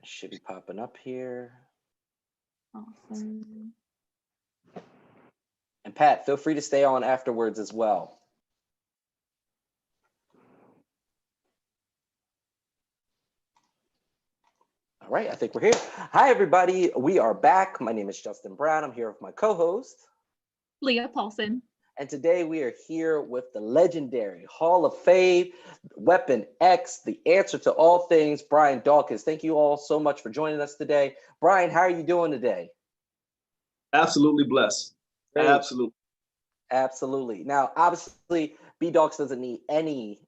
Should be popping up here. Awesome. And Pat, feel free to stay on afterwards as well. All right, I think we're here. Hi, everybody. We are back. My name is Justin Brown. I'm here with my co-host, Leah Paulson. And today we are here with the legendary Hall of Fame, Weapon X, the answer to all things, Brian Dawkins. Thank you all so much for joining us today. Brian, how are you doing today? Absolutely blessed. Great. Absolutely. Absolutely. Now, obviously, B-Dawkins doesn't need any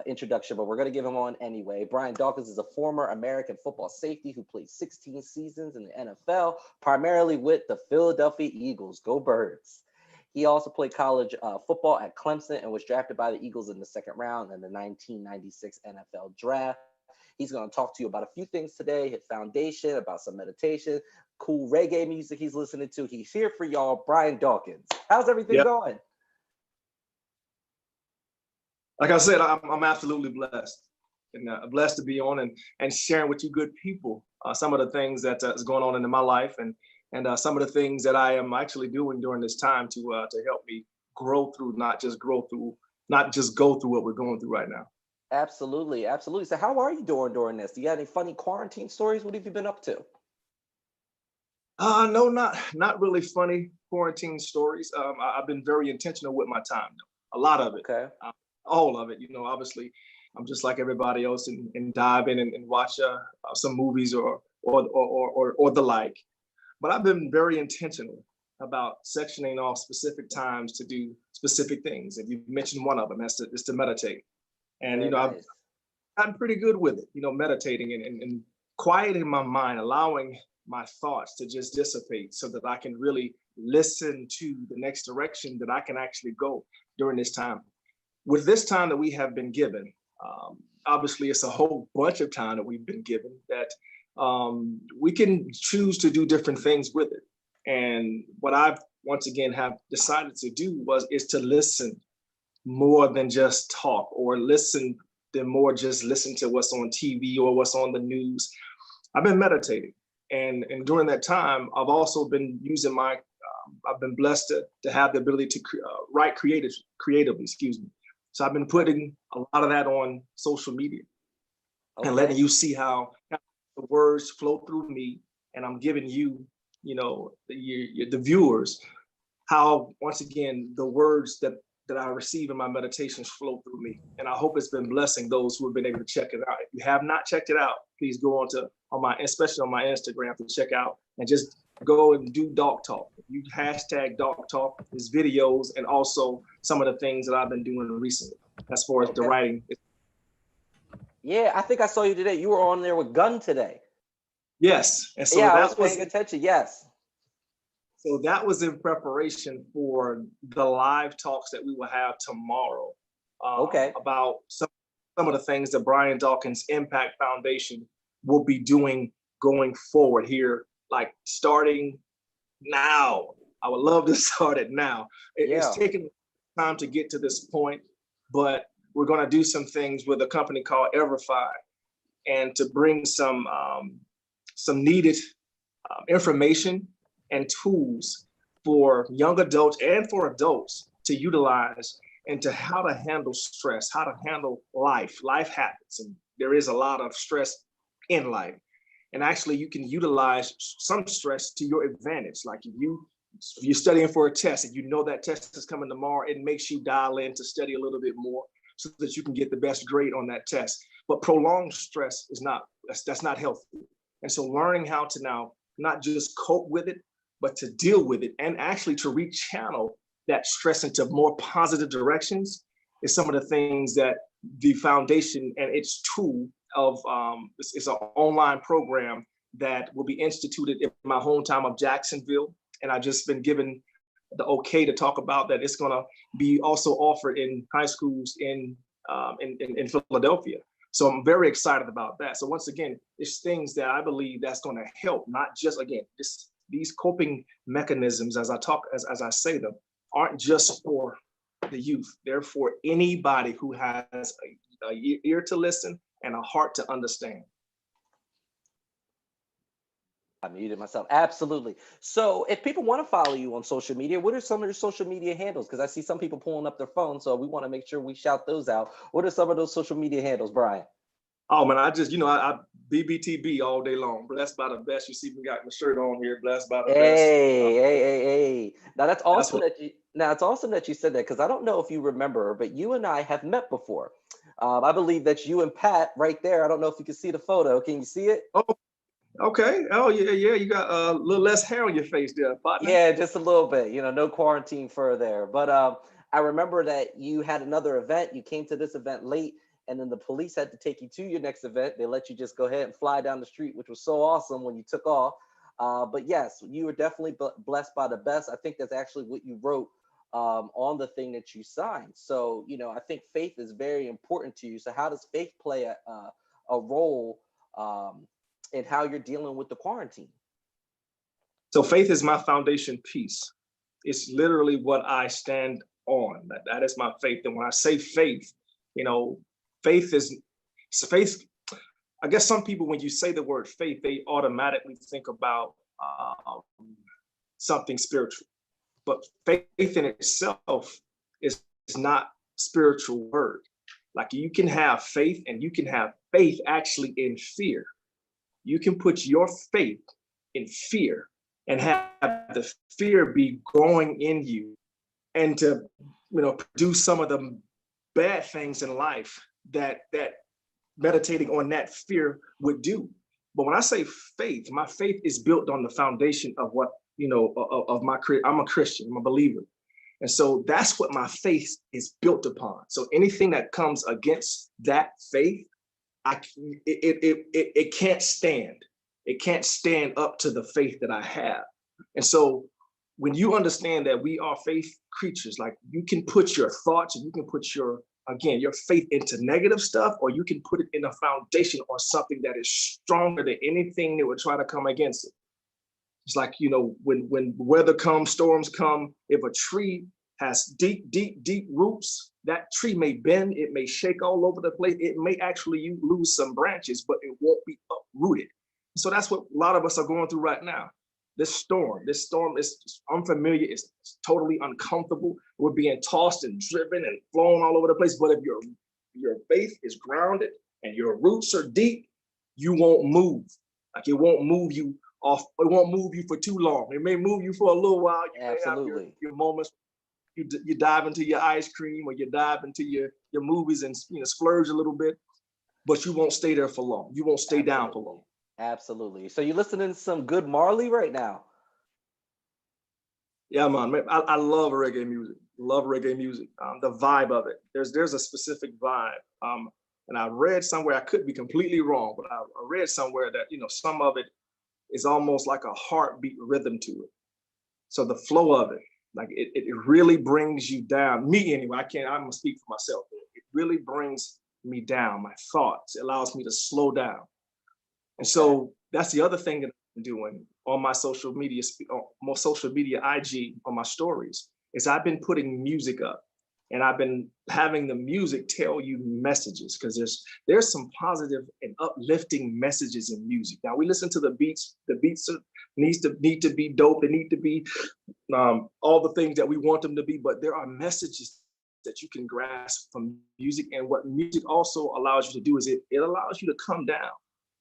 introduction, but we're going to give him on anyway. Brian Dawkins is a former American football safety who played 16 seasons in the NFL, primarily with the Philadelphia Eagles. Go Birds. He also played college football at Clemson and was drafted by the Eagles in the second round in the 1996 NFL Draft. He's going to talk to you about a few things today, his foundation, about some meditation, cool reggae music he's listening to. He's here for y'all, Brian Dawkins. How's everything going? Like I said, I'm absolutely blessed, and blessed to be on and sharing with you good people some of the things that is going on in my life and some of the things that I am actually doing during this time to help me grow through, not just go through what we're going through right now. Absolutely, absolutely. So how are you doing during this? Do you have any funny quarantine stories? What have you been up to? No, not really funny quarantine stories. I've been very intentional with my time, a lot of it. Okay. All of it, obviously I'm just like everybody else and dive in and watch some movies or the like. But I've been very intentional about sectioning off specific times to do specific things. And you mentioned one of them, is to meditate. And, Very nice. I'm pretty good with it, meditating and quieting my mind, allowing my thoughts to just dissipate so that I can really listen to the next direction that I can actually go during this time. With this time that we have been given, obviously it's a whole bunch of time that we've been given that we can choose to do different things with it. And what I've once again have decided to do is to listen more than just talk, or listen to what's on TV or what's on the news. I've been meditating, and during that time, I've also been using I've been blessed to have the ability to write creatively, excuse me. So I've been putting a lot of that on social media, okay, and letting you see how the words flow through me, and I'm giving you, the viewers, how once again the words that I receive in my meditations flow through me. And I hope it's been blessing those who have been able to check it out. If you have not checked it out, please go especially on my Instagram, to check out and just go and do Doc Talk. You hashtag Doc Talk, his videos, and also some of the things that I've been doing recently as far as the writing. Yeah, I think I saw you today. You were on there with Gunn today. Yes. And so I was paying attention. Yes. So that was in preparation for the live talks that we will have tomorrow. About some of the things that Brian Dawkins Impact Foundation will be doing going forward here, like starting now. I would love to start it now. It's taken time to get to this point, but we're going to do some things with a company called Everify, and to bring some needed information and tools for young adults and for adults to utilize, and to how to handle stress, how to handle life habits. And there is a lot of stress in life. And actually you can utilize some stress to your advantage. Like if you're studying for a test and you know that test is coming tomorrow, it makes you dial in to study a little bit more so that you can get the best grade on that test. But prolonged stress that's not healthy. And so learning how to now not just cope with it, but to deal with it, and actually to rechannel that stress into more positive directions, is some of the things that the foundation and its tool of it's an online program that will be instituted in my hometown of Jacksonville. And I've just been given the okay to talk about that. It's going to be also offered in high schools in Philadelphia. So I'm very excited about that. So once again, it's things that I believe that's going to help, not just, again, these coping mechanisms, as I say them, aren't just for the youth. They're for anybody who has a ear to listen and a heart to understand. I muted myself. Absolutely. So if people want to follow you on social media, what are some of your social media handles? Because I see some people pulling up their phones, so we want to make sure we shout those out. What are some of those social media handles, Brian? Oh man, I just, I BBTB all day long. Blessed by the best. You see me got my shirt on here. Blessed by the best. Hey. Now that's awesome it's awesome that you said that, because I don't know if you remember, but you and I have met before. I believe that's you and Pat right there. I don't know if you can see the photo. Can you see it? Oh, okay. Oh yeah. You got a little less hair on your face there, partner. Yeah, just a little bit. No quarantine fur there. But I remember that you had another event. You came to this event late, and then the police had to take you to your next event. They let you just go ahead and fly down the street, which was so awesome when you took off. But yes, you were definitely blessed by the best. I think that's actually what you wrote on the thing that you signed. So, I think faith is very important to you. So how does faith play a role in how you're dealing with the quarantine? So faith is my foundation piece. It's literally what I stand on. That is my faith. And when I say faith, faith. I guess some people, when you say the word faith, they automatically think about something spiritual. But faith in itself is not spiritual word. Like, you can have faith, and you can have faith actually in fear. You can put your faith in fear and have the fear be growing in you, and to produce some of the bad things in life that meditating on that fear would do. But when I say faith, my faith is built on the foundation of what of my I'm a Christian, I'm a believer. And so that's what my faith is built upon. So anything that comes against that faith, it can't stand. It can't stand up to the faith that I have. And so when you understand that we are faith creatures, like, you can put your thoughts, and you can put your faith into negative stuff, or you can put it in a foundation or something that is stronger than anything that would try to come against it. It's like, when weather comes, storms come, if a tree has deep roots, that tree may bend, it may shake all over the place, it may actually lose some branches, but it won't be uprooted. So that's what a lot of us are going through right now. This storm is unfamiliar, it's totally uncomfortable. We're being tossed and driven and flown all over the place. But if your faith is grounded and your roots are deep, you won't move. Like, it won't move you off. It won't move you for too long. It may move you for a little while. You Absolutely. may have your moments. You dive into your ice cream, or you dive into your movies and splurge a little bit, but you won't stay there for long. You won't stay down for long. Absolutely. So you're listening to some good Marley right now? Yeah, man. I love reggae music. Love reggae music. The vibe of it. There's a specific vibe. And I read somewhere, I could be completely wrong, but I read somewhere that some of it is almost like a heartbeat rhythm to it. So the flow of it, like, it really brings you down. Me anyway. I'm gonna speak for myself. It really brings me down. My thoughts. It allows me to slow down. And so that's the other thing that I'm doing on my social media, IG, on my stories, is I've been putting music up, and I've been having the music tell you messages, because there's some positive and uplifting messages in music. Now, we listen to the beats. The beats need to be dope. They need to be all the things that we want them to be. But there are messages that you can grasp from music. And what music also allows you to do is it allows you to come down.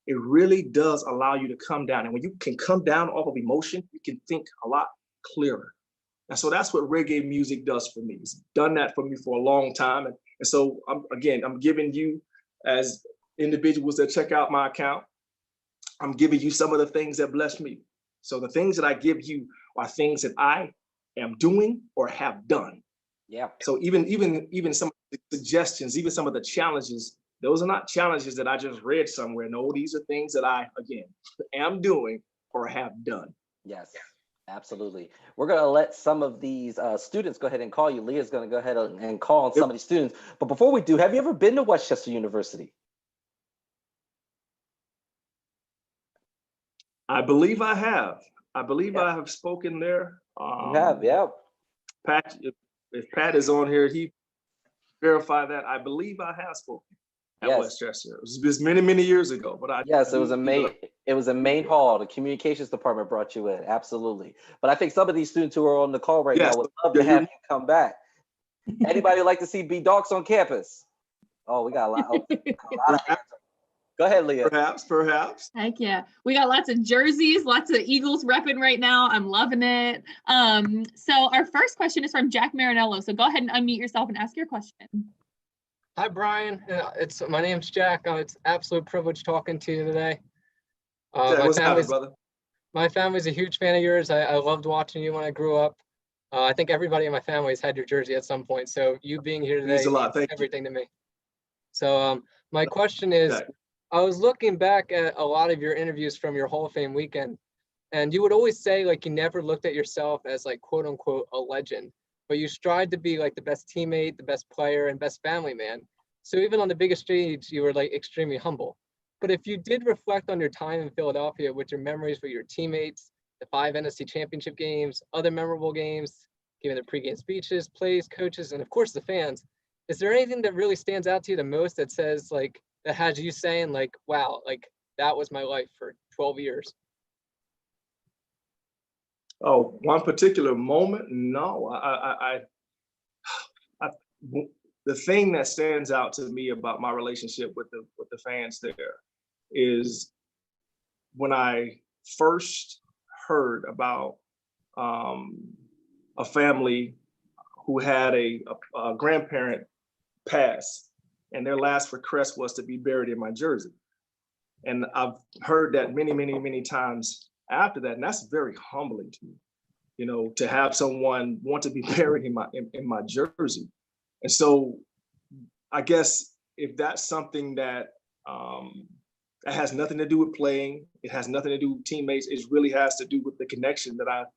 It really does allow you to come down. And when you can come down off of emotion, you can think a lot clearer. And so that's what reggae music does for me. It's done that for me for a long time. And so I'm giving you, as individuals that check out my account, I'm giving you some of the things that bless me. So the things that I give you are things that I am doing or have done. Yeah. So even some of the suggestions, even some of the challenges, those are not challenges that I just read somewhere. No, these are things that I, again, am doing or have done. Yes, absolutely. We're going to let some of these students go ahead and call you. Leah's going to go ahead and call on some of these students. But before we do, have you ever been to Westchester University? I believe I have. I have spoken there. You have, yeah. Pat, if Pat is on here, he verify that. I believe I have spoken at Westchester. It was many, many years ago, but it was amazing. It was a main hall. The communications department brought you in. Absolutely. But I think some of these students who are on the call right now would love to have you come back. Anybody like to see B Dawkins on campus? Oh, we got a lot of hands. Go ahead, Leah. Perhaps. Heck yeah. We got lots of jerseys, lots of Eagles repping right now. I'm loving it. So our first question is from Jack Marinello. So go ahead and unmute yourself and ask your question. Hi, Brian. My name's Jack. It's an absolute privilege talking to you today. My family's a huge fan of yours. I loved watching you when I grew up. I think everybody in my family has had your jersey at some point. So you being here today means everything to me. So my question is, I was looking back at a lot of your interviews from your Hall of Fame weekend, and you would always say like you never looked at yourself as like quote unquote a legend, but you strive to be like the best teammate, the best player, and best family man. So even on the biggest stage, you were like extremely humble. But if you did reflect on your time in Philadelphia with your memories with your teammates, the 5 NFC championship games, other memorable games, giving the pregame speeches, plays, coaches, and of course the fans, is there anything that really stands out to you the most that says like, that has you saying like, wow, like that was my life for 12 years? Oh, one particular moment? No, the thing that stands out to me about my relationship with the fans there is when I first heard about a family who had a grandparent pass, and their last request was to be buried in my jersey. And I've heard that many, many, many times after that, and that's very humbling to me, you know, to have someone want to be buried in my jersey. And so I guess if that's something that that has nothing to do with playing, it has nothing to do with teammates, it really has to do with the connection that I've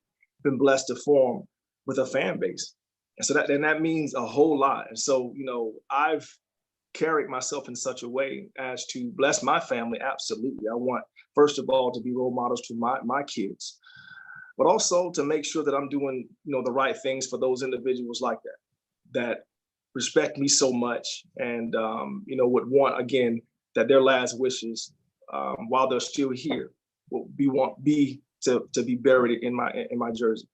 been blessed to form with a fan base. And so that means a whole lot. And so, you know, I've carried myself in such a way as to bless my family. Absolutely. I want, first of all, to be role models to my kids, but also to make sure that I'm doing, you know, the right things for those individuals like that respect me so much and, you know, would want, again, that their last wishes while they're still here will be to be buried in my jersey.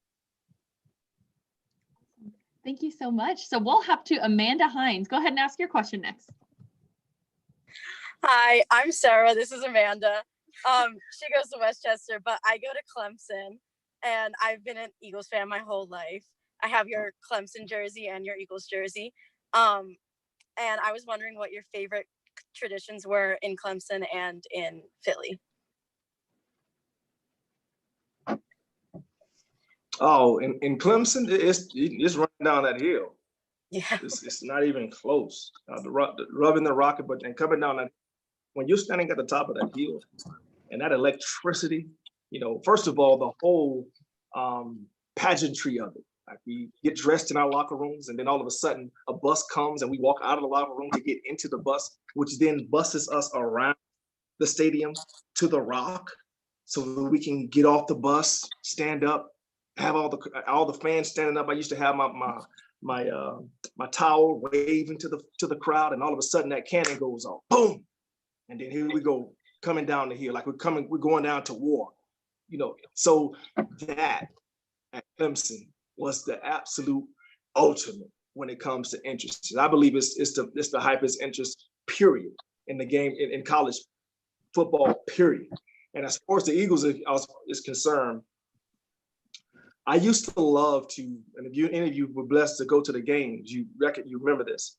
Thank you so much. So we'll have to Amanda Hines. Go ahead and ask your question next. Hi, I'm Sarah. This is Amanda. She goes to Westchester, but I go to Clemson, and I've been an Eagles fan my whole life. I have your Clemson jersey and your Eagles jersey. And I was wondering what your favorite traditions were in Clemson and in Philly. Oh, in Clemson, it's running down that hill. Yeah, it's not even close. Rubbing the rocket, but then coming down that, when you're standing at the top of that hill, and that electricity, you know, first of all, the whole pageantry of it. Like we get dressed in our locker rooms, and then all of a sudden, a bus comes, and we walk out of the locker room to get into the bus, which then buses us around the stadium to the Rock, so that we can get off the bus, stand up. Have all the fans standing up. I used to have my towel waving to the crowd, and all of a sudden that cannon goes off, boom, and then here we go coming down the hill like we're going down to war, you know. So that at Clemson was the absolute ultimate when it comes to interest. And I believe it's the hypest interest period in the game in college football period. And as far as the Eagles is concerned, I used to love to, and if any of you were blessed to go to the games, you remember this.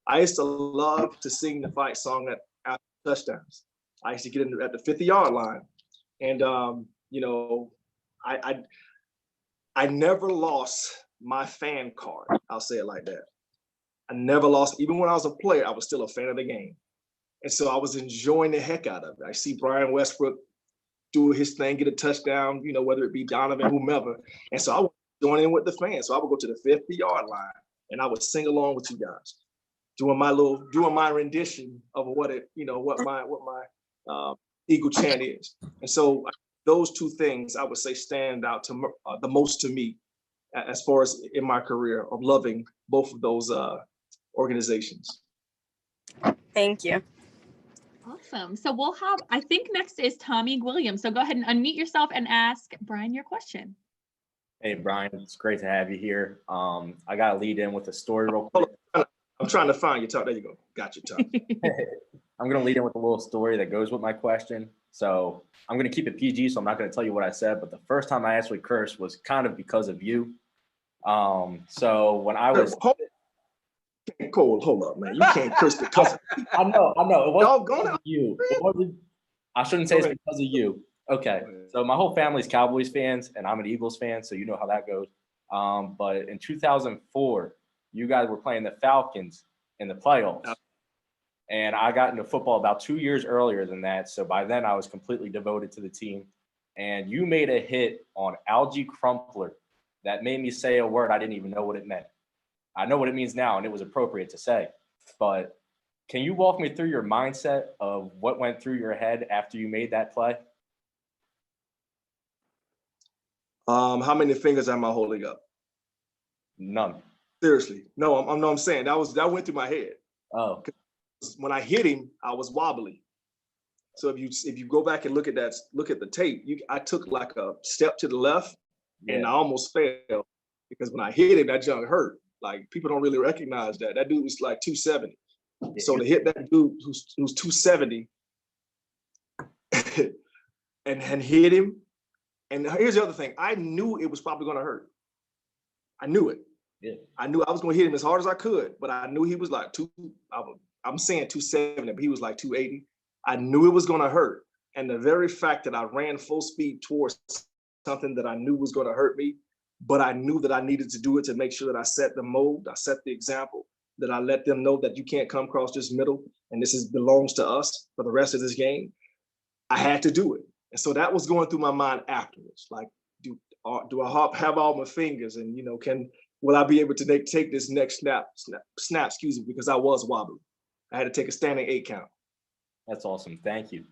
I used to love to sing the fight song after touchdowns. I used to get in at the 50-yard line, and you know, I never lost my fan card. I'll say it like that. I never lost, even when I was a player, I was still a fan of the game, and so I was enjoying the heck out of it. I see Brian Westbrook do his thing, get a touchdown, you know, whether it be Donovan, whomever. And so I would join in with the fans. So I would go to the 50-yard line and I would sing along with you guys, doing my rendition of what my Eagle chant is. And so those two things I would say stand out to the most to me as far as in my career of loving both of those organizations. Thank you. Awesome. So we'll have, I think next is Tommy Williams. So go ahead and unmute yourself and ask Brian your question. Hey, Brian, it's great to have you here. I got to lead in with a story real quick. I'm trying to find you, Tom. There you go. Got you, Tom. I'm going to lead in with a little story that goes with my question. So I'm going to keep it PG, so I'm not going to tell you what I said. But the first time I actually cursed was kind of because of you. So when I was... Cole, hold up, man. You can't curse because I know. It wasn't because of you. I shouldn't say it's because of you. Okay. So my whole family's Cowboys fans, and I'm an Eagles fan, so you know how that goes. But in 2004, you guys were playing the Falcons in the playoffs. And I got into football about 2 years earlier than that. So by then I was completely devoted to the team. And you made a hit on Algie Crumpler that made me say a word I didn't even know what it meant. I know what it means now, and it was appropriate to say. But can you walk me through your mindset of what went through your head after you made that play? How many fingers am I holding up? None. Seriously. No, I'm saying that went through my head. Oh. When I hit him, I was wobbly. So if you go back and look at the tape, I took like a step to the left, and I almost fell because when I hit him, that junk hurt. Like, people don't really recognize that. That dude was like 270. Yeah. So to hit that dude who's 270 and hit him, and here's the other thing. I knew it was probably going to hurt. I knew it. Yeah. I knew I was going to hit him as hard as I could, but I knew he was like I'm saying 270, but he was like 280. I knew it was going to hurt. And the very fact that I ran full speed towards something that I knew was going to hurt me, but I knew that I needed to do it to make sure that I set the mold, I set the example, that I let them know that you can't come across this middle and this belongs to us for the rest of this game. I had to do it. And so that was going through my mind afterwards. Like, do I have all my fingers, and will I be able to take this next snap, excuse me, because I was wobbly. I had to take a standing 8 count. That's awesome. Thank you.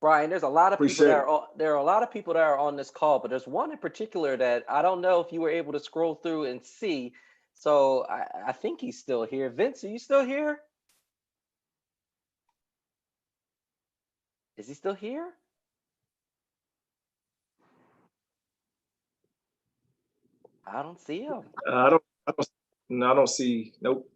Brian, there's a lot of people there are a lot of people that are on this call, but there's one in particular that I don't know if you were able to scroll through and see. So I think he's still here. Vince, are you still here? Is he still here? I don't see him. I don't see. Nope.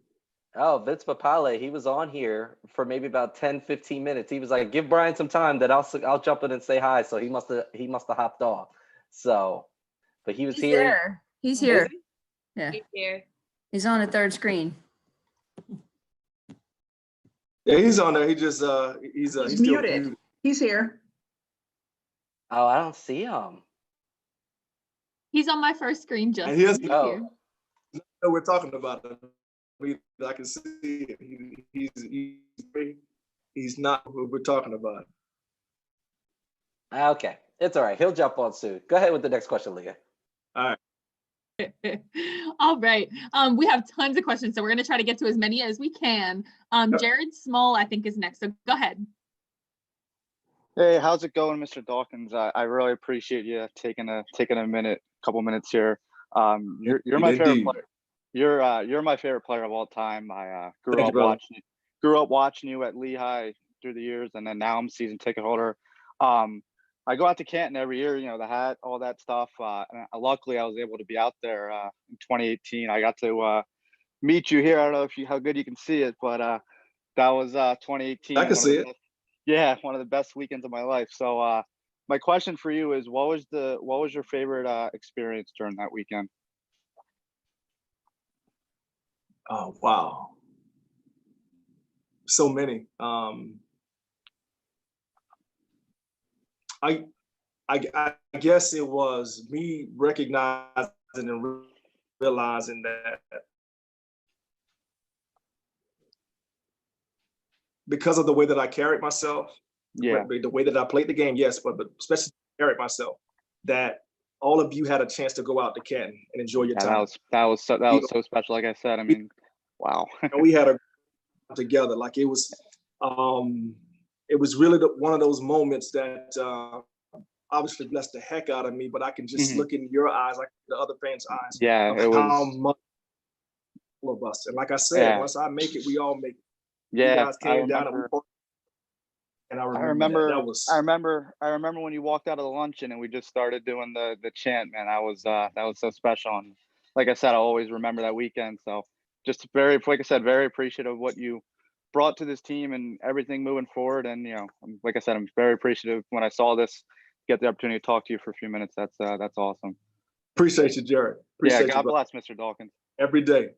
Oh, Vince Papale, he was on here for maybe about 10, 15 minutes. He was like, give Brian some time that I'll jump in and say hi. So he must have hopped off. So, but he's here. There. He's here. Yeah. He's here. He's on the third screen. Yeah, he's on there. He just he's muted. He's here. Oh, I don't see him. He's on my first screen, just here. Oh. No, we're talking about him. I can see it. He's not what we're talking about. Okay, it's all right. He'll jump on soon. Go ahead with the next question, Leah. All right. All right. We have tons of questions, so we're going to try to get to as many as we can. Jared Small, I think, is next. So go ahead. Hey, how's it going, Mr. Dawkins? I really appreciate you taking a couple minutes here. You're my favorite player. You're my favorite player of all time. I grew up watching you at Lehigh through the years, and then now I'm a season ticket holder. I go out to Canton every year, the hat, all that stuff. And luckily, I was able to be out there in 2018. I got to meet you here. I don't know how good you can see it, but that was 2018. I can see it. Yeah, one of the best weekends of my life. So my question for you is, what was your favorite experience during that weekend? Oh, wow. So many. I guess it was me recognizing and realizing that because of the way that I carried myself, the way that I played the game, yes, but especially carried myself, that all of you had a chance to go out to Canton and enjoy your time. That was so special. Like I said, I mean, wow. We had a together. Like it was really one of those moments that obviously blessed the heck out of me. But I can just look in your eyes, like the other fans' eyes. Yeah, it was how much all of us. And like I said, once I make it, we all make it. Yeah, you guys came down and I remember that was. I remember when you walked out of the luncheon and we just started doing the chant, man. That was so special. And like I said, I'll always remember that weekend. So just like I said, very appreciative of what you brought to this team and everything moving forward. And, you know, like I said, I'm very appreciative when I saw this, get the opportunity to talk to you for a few minutes. That's awesome. Appreciate you, Jared. Appreciate God you, bless Mr. Dawkins. Every day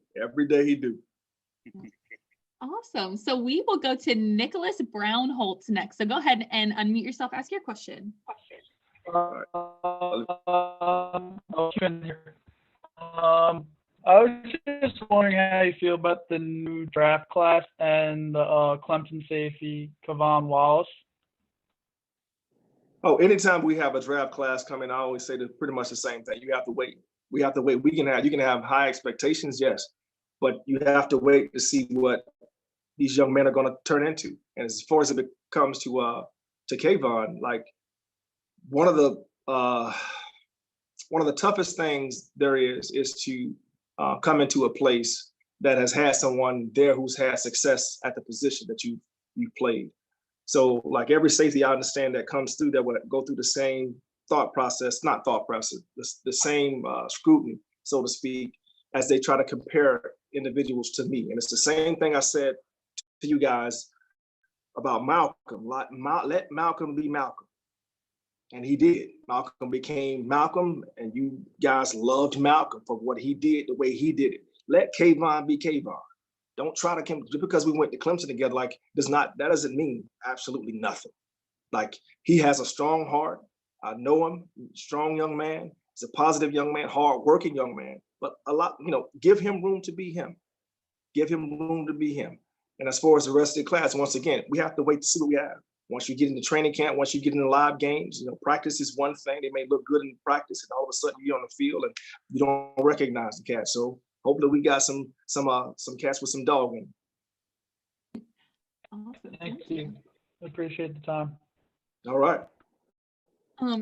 he do. Awesome. So we will go to Nicholas Brownholtz next. So go ahead and unmute yourself. Ask your question. I was just wondering how you feel about the new draft class and Clemson safety Kavon Wallace. Oh, anytime we have a draft class coming, I always say pretty much the same thing. You have to wait. We have to wait. You can have high expectations, yes, but you have to wait to see what these young men are going to turn into. And as far as it comes to Kayvon, like one of the toughest things there is to come into a place that has had someone there who's had success at the position that you've played. So like every safety, I understand that comes through that would go through the same the same scrutiny, so to speak, as they try to compare individuals to me. And it's the same thing I said to you guys about Malcolm. Let Malcolm be Malcolm. And he did. Malcolm became Malcolm, and you guys loved Malcolm for what he did, the way he did it. Let Kayvon be Kayvon. Don't try to come just because we went to Clemson together. Like that doesn't mean absolutely nothing. Like he has a strong heart. I know him. Strong young man. He's a positive young man, hard-working young man. But give him room to be him. Give him room to be him. And as far as the rest of the class, once again, we have to wait to see what we have. Once you get into training camp, once you get into live games, practice is one thing. They may look good in practice, and all of a sudden you're on the field and you don't recognize the cat. So hopefully we got some cats with some dog in them. Awesome. Thank you. Appreciate the time. All right.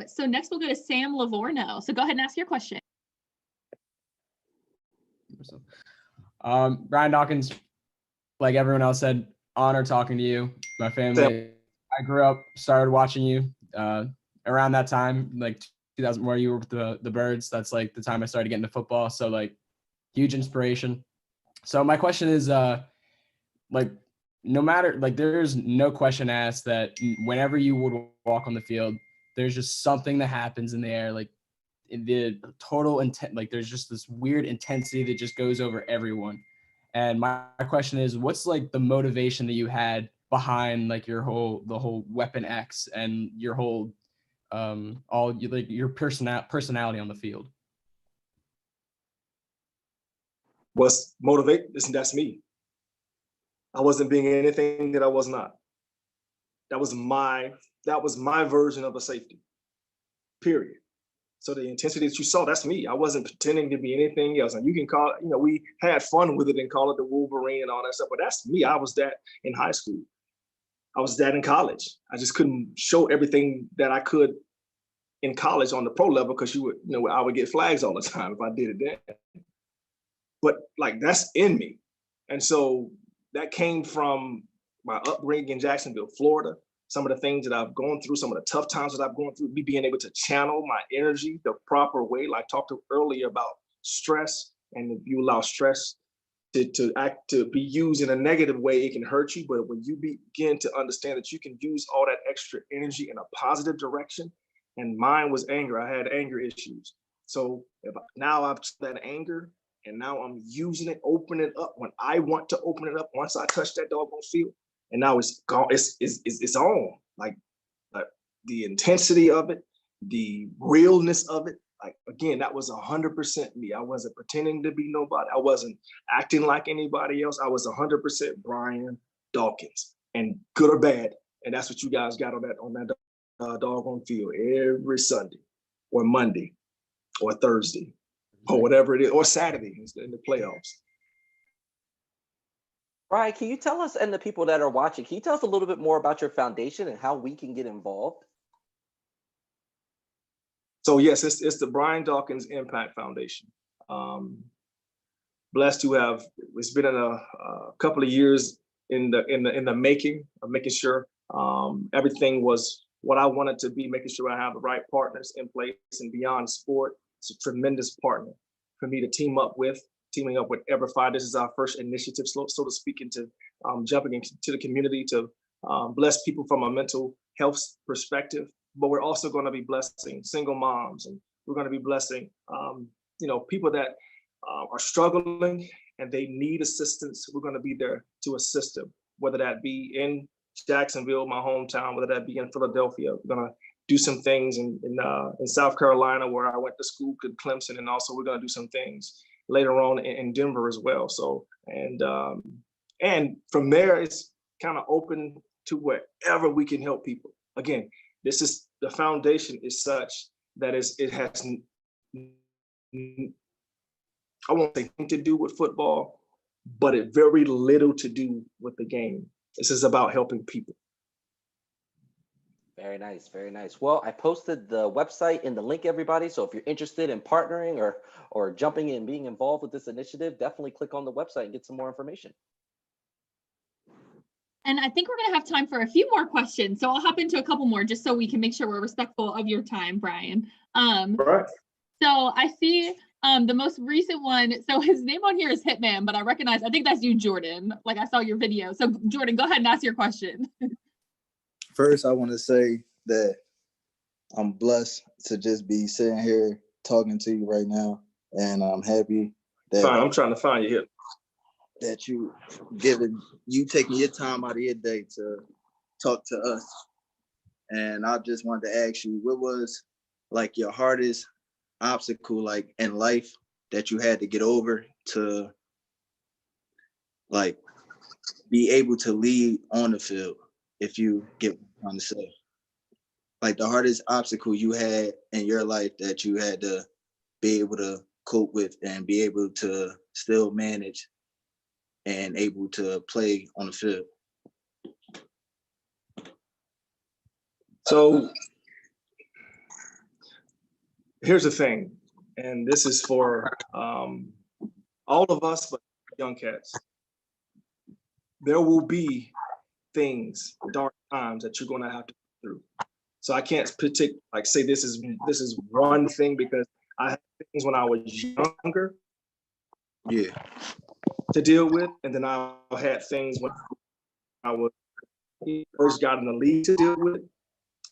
So next we'll go to Sam Livorno. So go ahead and ask your question. Brian Dawkins, like everyone else said, honor talking to you. My family, I grew up, started watching you around that time, like 2000, where you were with the Birds. That's like the time I started getting into football. So like huge inspiration. So my question is, like, no matter, like, there's no question asked that whenever you would walk on the field, there's just something that happens in the air, like in the total intent, like there's just this weird intensity that just goes over everyone. And my question is, what's like the motivation that you had behind like the whole Weapon X and your whole your personality on the field? What's motivate? Listen, that's me. I wasn't being anything that I was not. That was my version of a safety, period. So the intensity that you saw, that's me. I wasn't pretending to be anything else. And you can call it, we had fun with it and call it the Wolverine and all that stuff, but that's me. I was that in high school. I was that in college. I just couldn't show everything that I could in college on the pro level because I would get flags all the time if I did it then. But like, that's in me. And so that came from my upbringing in Jacksonville, Florida. Some of the things that I've gone through, some of the tough times that I've gone through, me being able to channel my energy the proper way, like I talked earlier about stress, and if you allow stress to be used in a negative way, it can hurt you. But when you begin to understand that you can use all that extra energy in a positive direction, and mine was anger. I had anger issues. So now I've that anger, and now I'm using it, opening it up when I want to open it up. Once I touch that doggone field, and now it's gone. It's on. Like the intensity of it, the realness of it. Like again, that was 100% me. I wasn't pretending to be nobody. I wasn't acting like anybody else. I was 100% Brian Dawkins, and good or bad. And that's what you guys got on that doggone field every Sunday, or Monday, or Thursday, or whatever it is, or Saturday in the playoffs. Brian, can you tell us, and the people that are watching, can you tell us a little bit more about your foundation and how we can get involved? So yes, it's the Brian Dawkins Impact Foundation. Blessed to have, it's been in a couple of years in the making of making sure everything was what I wanted to be, making sure I have the right partners in place. And beyond sport, it's a tremendous partner for me to teaming up with EverFi. This is our first initiative, so to speak, into jumping into the community to bless people from a mental health perspective. But we're also going to be blessing single moms, and we're going to be blessing people that are struggling and they need assistance. We're going to be there to assist them, whether that be in Jacksonville, my hometown, whether that be in Philadelphia. We're going to do some things in South Carolina, where I went to school, at Clemson, and also we're going to do some things later on in Denver as well. So, and from there, it's kind of open to wherever we can help people. Again, the foundation is such that it has, I won't say to do with football, but it very little to do with the game. This is about helping people. Very nice, very nice. Well, I posted the website in the link, everybody. So if you're interested in partnering or jumping in, being involved with this initiative, definitely click on the website and get some more information. And I think we're going to have time for a few more questions. So I'll hop into a couple more just so we can make sure we're respectful of your time, Brian. Right. So I see the most recent one. So his name on here is Hitman, but I think that's you, Jordan. Like I saw your video. So Jordan, go ahead and ask your question. First, I want to say that I'm blessed to just be sitting here talking to you right now. And I'm happy that I'm trying to find you here. That you taking your time out of your day to talk to us. And I just wanted to ask you, what was like your hardest obstacle like in life that you had to get over to like be able to lead on the field, if you get what I'm trying to say? Like the hardest obstacle you had in your life that you had to be able to cope with and be able to still manage and able to play on the field. So here's the thing, and this is for all of us, but young cats. There will be things, dark times that you're going to have to go through. So I can't say this is one thing, because I had things when I was younger, to deal with, and then I had things when I was first got in the league to deal with,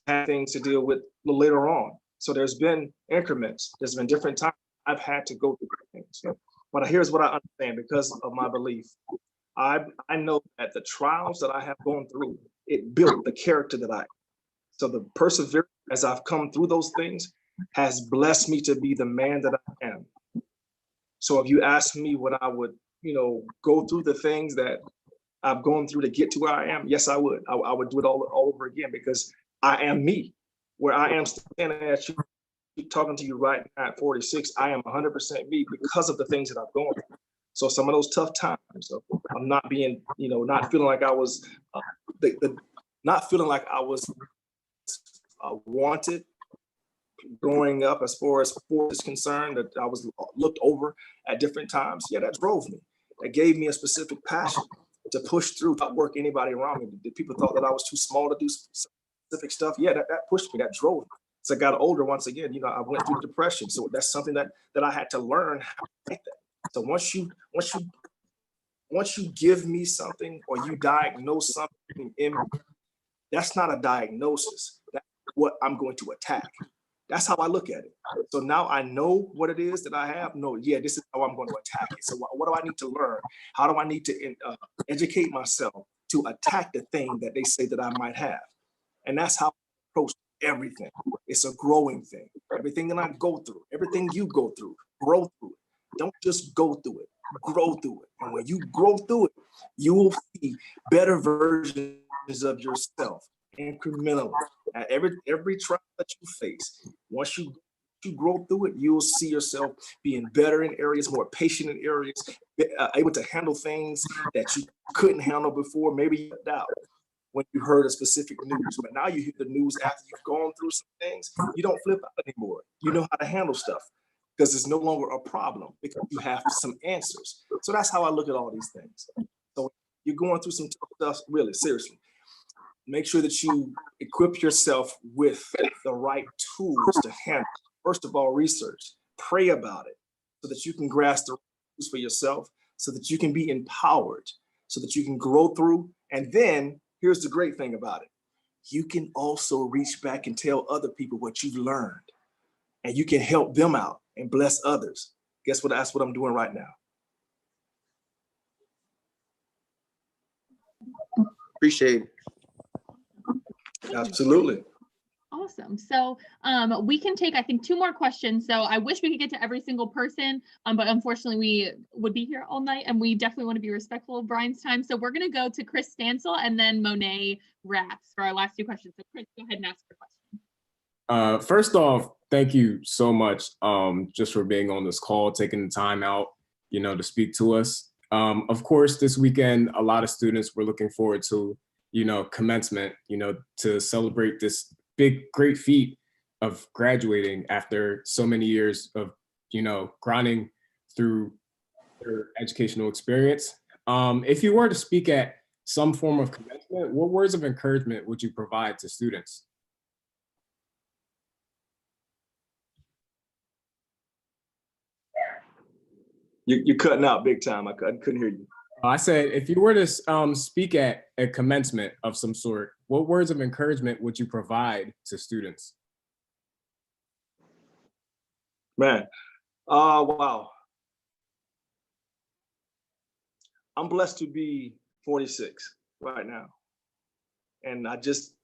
had things to deal with later on. So there's been increments. There's been different times I've had to go through things. But here's what I understand because of my belief. I know that the trials that I have gone through, it built the character that I am. So the perseverance as I've come through those things has blessed me to be the man that I am. So if you ask me what I would, go through the things that I've gone through to get to where I am, yes, I would. I would do it all over again, because I am me. Where I am standing at you, talking to you right now at 46, I am 100% me because of the things that I've gone through. So some of those tough times, I'm not being, not feeling like I was, not feeling like I was wanted growing up as far as sport is concerned, that I was looked over at different times. Yeah, that drove me. That gave me a specific passion to push through, not work anybody around me. The people thought that I was too small to do specific stuff. Yeah, that pushed me, that drove me. As I got older, once again, I went through depression. So that's something that I had to learn how to fight that. So once you give me something or you diagnose something in me, that's not a diagnosis. That's what I'm going to attack. That's how I look at it. So now I know what it is that I have. No, yeah, this is how I'm going to attack it. So what do I need to learn? How do I need to educate myself to attack the thing that they say that I might have? And that's how I approach everything. It's a growing thing. Everything that I go through, everything you go through, grow through it. Don't just go through it, grow through it. And when you grow through it, you will see better versions of yourself incrementally. At every trial that you face, once you grow through it, you'll see yourself being better in areas, more patient in areas, able to handle things that you couldn't handle before. Maybe you doubt when you heard a specific news, but now you hear the news after you've gone through some things. You don't flip out anymore. You know how to handle stuff because it's no longer a problem because you have some answers. So that's how I look at all these things. So you're going through some tough stuff, really, seriously, make sure that you equip yourself with the right tools to handle. First of all, research, pray about it so that you can grasp the tools for yourself, so that you can be empowered, so that you can grow through. And then here's the great thing about it. You can also reach back and tell other people what you've learned, and you can help them out and bless others. Guess what? That's what I'm doing right now. Appreciate it. Absolutely. Awesome. So we can take, I think, 2 more questions. So I wish we could get to every single person, but unfortunately we would be here all night, and we definitely want to be respectful of Brian's time. So we're going to go to Chris Stansel and then Monet Raps for our last 2 questions. So Chris, go ahead and ask your question. First off, thank you so much just for being on this call, taking the time out, to speak to us. Of course, this weekend, a lot of students were looking forward to, commencement, to celebrate this big, great feat of graduating after so many years of, grinding through their educational experience. If you were to speak at some form of commencement, what words of encouragement would you provide to students? You're cutting out big time. I couldn't hear you. I said, if you were to speak at a commencement of some sort, what words of encouragement would you provide to students? Man, wow. I'm blessed to be 46 right now. And I just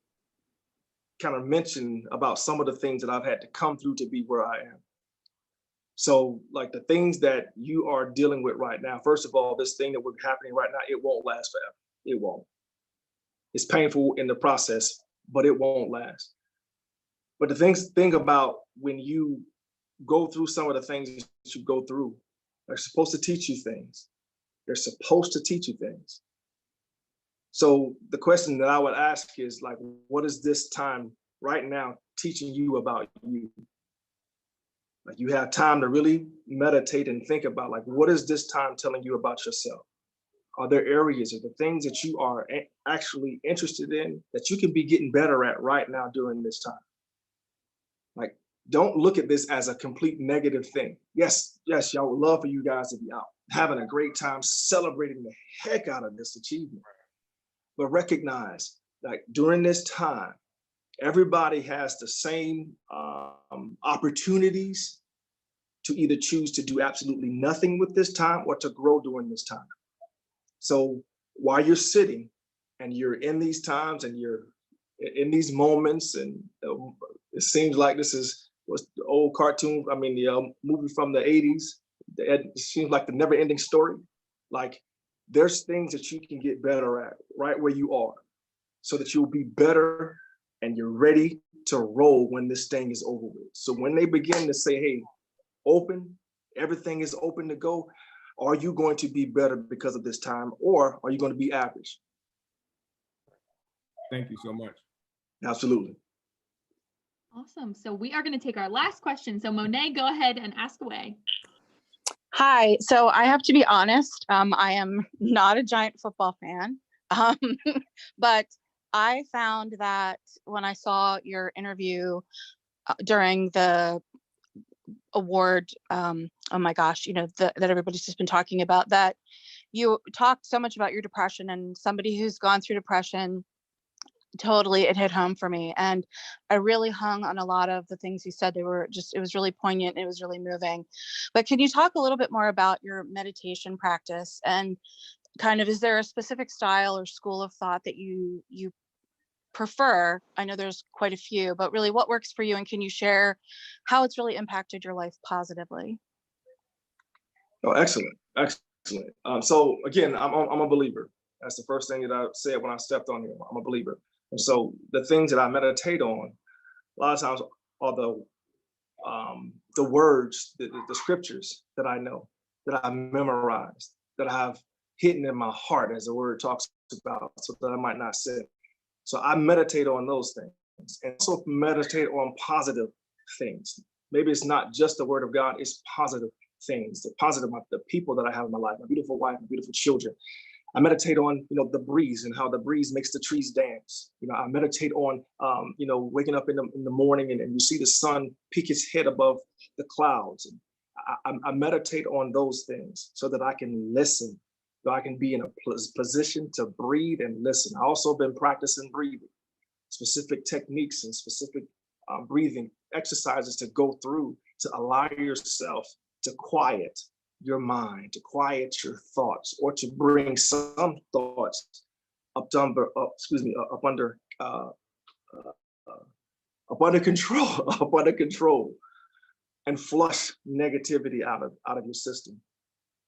kind of mentioned about some of the things that I've had to come through to be where I am. So like the things that you are dealing with right now, first of all, this thing that we're happening right now, it won't last forever. It won't. It's painful in the process, but it won't last. But the thing about when you go through some of the things that you go through, they're supposed to teach you things. They're supposed to teach you things. So the question that I would ask is like, what is this time right now teaching you about you? Like you have time to really meditate and think about like, what is this time telling you about yourself? Are there areas or the things that you are actually interested in that you can be getting better at right now during this time? Like, don't look at this as a complete negative thing. Yes, y'all would love for you guys to be out, having a great time, celebrating the heck out of this achievement. But recognize like during this time, everybody has the same opportunities to either choose to do absolutely nothing with this time or to grow during this time. So while you're sitting and you're in these times and you're in these moments, and it seems like this is what's the old cartoon, the movie from the 80s, it seems like the never ending story. Like there's things that you can get better at right where you are so that you'll be better and you're ready to roll when this thing is over with. So when they begin to say, hey, open, everything is open to go, are you going to be better because of this time, or are you going to be average? Thank you so much. Absolutely. Awesome. So we are going to take our last question. So Monet, go ahead and ask away. Hi. So I have to be honest. I am not a giant football fan, but I found that when I saw your interview during the award, oh my gosh, that everybody's just been talking about, that you talked so much about your depression, and somebody who's gone through depression, totally, it hit home for me. And I really hung on a lot of the things you said. It was really poignant. It was really moving. But can you talk a little bit more about your meditation practice, and kind of, is there a specific style or school of thought that you prefer? I know there's quite a few, but really what works for you, and can you share how it's really impacted your life positively? Oh, excellent. So again, I'm a believer. That's the first thing that I said when I stepped on here. I'm a believer. And so the things that I meditate on a lot of times are the words, the scriptures that I know, that I memorized, that I have hidden in my heart, as the word talks about, so that I might not sin. So I meditate on those things, and also meditate on positive things. Maybe it's not just the word of God, it's positive things, the people that I have in my life, my beautiful wife, my beautiful children. I meditate on, the breeze and how the breeze makes the trees dance. I meditate on, waking up in the morning and you see the sun peek his head above the clouds. And I meditate on those things so that I can listen, so I can be in a position to breathe and listen. I also been practicing breathing, specific techniques and specific breathing exercises to go through to allow yourself to quiet your mind, to quiet your thoughts, or to bring some thoughts up under control, up under control, and flush negativity out of your system.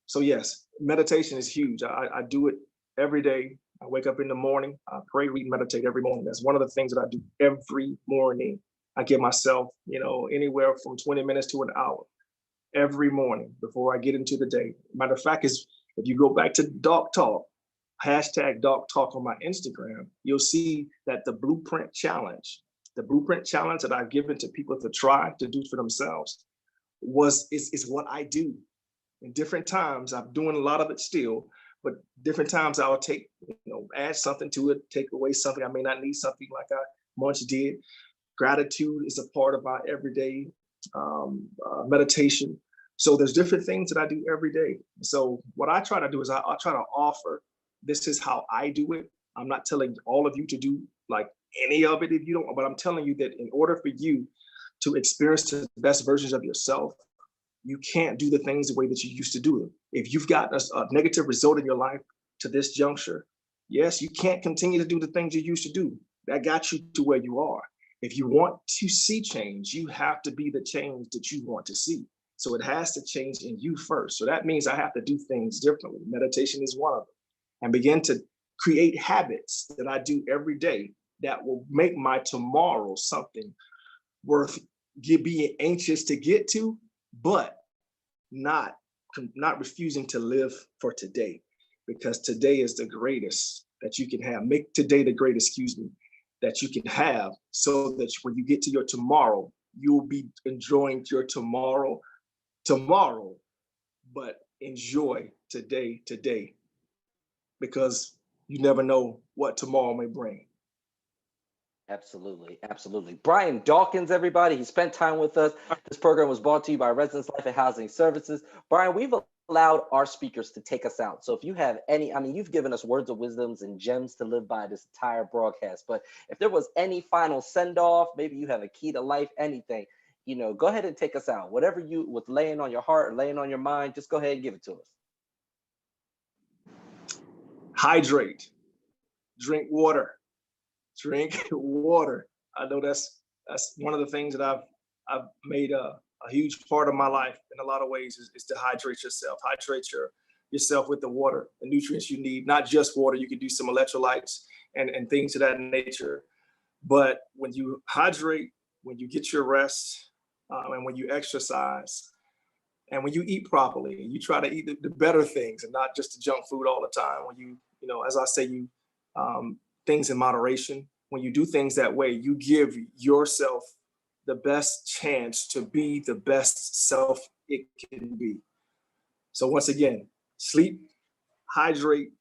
So yes, meditation is huge. I do it every day. I wake up in the morning, I pray, read, meditate every morning. That's one of the things that I do every morning. I give myself, anywhere from 20 minutes to an hour every morning before I get into the day. Matter of fact, if you go back to Doc Talk, hashtag Doc Talk on my Instagram, you'll see that the blueprint challenge that I've given to people to try to do for themselves is what I do. In different times, I'm doing a lot of it still, but different times I'll take, add something to it, take away something. I may not need something like I once did. Gratitude is a part of my everyday meditation. So there's different things that I do every day. So what I try to do is I try to offer, this is how I do it. I'm not telling all of you to do like any of it if you don't, but I'm telling you that in order for you to experience the best versions of yourself, you can't do the things the way that you used to do them. If you've got a negative result in your life to this juncture, yes, you can't continue to do the things you used to do. That got you to where you are. If you want to see change, you have to be the change that you want to see. So it has to change in you first. So that means I have to do things differently. Meditation is one of them. And begin to create habits that I do every day that will make my tomorrow something worth being anxious to get to, but not refusing to live for today, because today is the greatest that you can have. Make today the greatest, that you can have, so that when you get to your tomorrow, you'll be enjoying your tomorrow, but enjoy today, because you never know what tomorrow may bring. Absolutely, absolutely. Brian Dawkins, everybody, he spent time with us. This program was brought to you by Residence Life and Housing Services. Brian, we've allowed our speakers to take us out. So if you have any, you've given us words of wisdoms and gems to live by this entire broadcast, but if there was any final send-off, maybe you have a key to life, anything, go ahead and take us out. Whatever you was laying on your heart or laying on your mind, just go ahead and give it to us. Hydrate, drink water. Drink water. I know that's one of the things that I've made a huge part of my life in a lot of ways is to hydrate yourself. Hydrate yourself with the water, the nutrients you need, not just water. You can do some electrolytes and things of that nature. But when you hydrate, when you get your rest, and when you exercise, and when you eat properly, you try to eat the better things and not just the junk food all the time. When you as I say, things in moderation. When you do things that way, you give yourself the best chance to be the best self it can be. So once again, sleep, hydrate,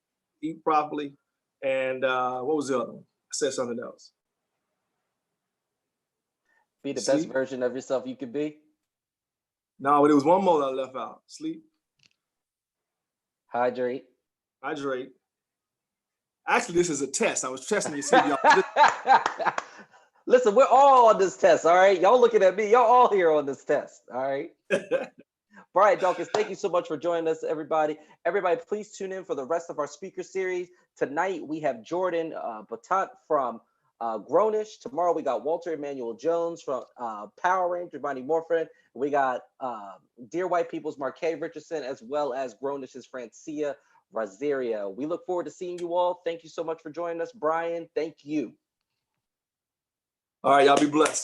eat properly, and what was the other one? I said something else. Be the best version of yourself you could be? No, but there was one more that I left out. Sleep. Hydrate. Actually, this is a test. I was testing to see if y'all. Listen, we're all on this test, all right? Y'all looking at me. Y'all all here on this test, all right? Brian Dawkins, thank you so much for joining us, everybody. Everybody, please tune in for the rest of our speaker series. Tonight, we have Jordan Batant from Grownish. Tomorrow, we got Walter Emmanuel Jones from Power Rangers, Bonnie Morphin. We got Dear White People's Marquet Richardson, as well as Grownish's Francia Rosario. We look forward to seeing you all. Thank you so much for joining us. Brian, thank you. All right, y'all be blessed.